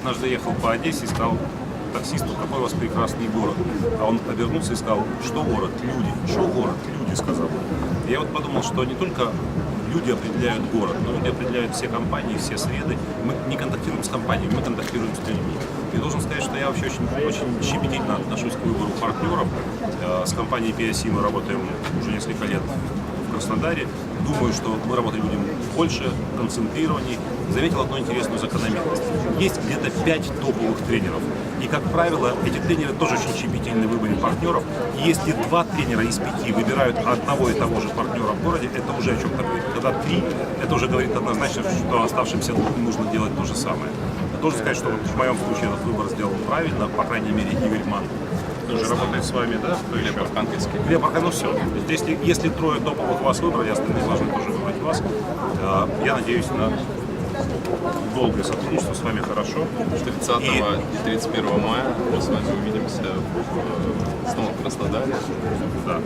однажды ехал по Одессе и сказал таксисту: какой у вас прекрасный город. А он обернулся и сказал: что город? Люди. Что город? Люди, сказал. Я вот подумал, что не только люди определяют город, но люди определяют все компании, все среды. Мы не контактируем с компаниями, мы контактируем с людьми. И должен сказать, что я вообще очень щепетильно отношусь к выбору партнеров. С компанией PSC мы работаем уже несколько лет в Краснодаре. Думаю, что мы работать будем больше, концентрированней. Заметил одну интересную закономерность. Есть где-то 5 топовых тренеров. И, как правило, эти тренеры тоже очень щепетильны в выборе партнеров. И если 2 тренера из 5 выбирают одного и того же партнера в городе, это уже о чем-то говорит. Когда 3, это уже говорит однозначно, что оставшимся 2 нужно делать то же самое. Я должен сказать, что вот в моем случае этот выбор сделан правильно, по крайней мере, Игорь Ман тоже работает с вами, да? Глеб Архангельский. Глеб Архангельский, ну все. Если 3 топовых вас выбрали, остальные должны тоже выбрать вас. Я надеюсь на долгое сотрудничество с вами, хорошо. 30 и 31 мая мы с вами увидимся снова в Краснодаре. Да.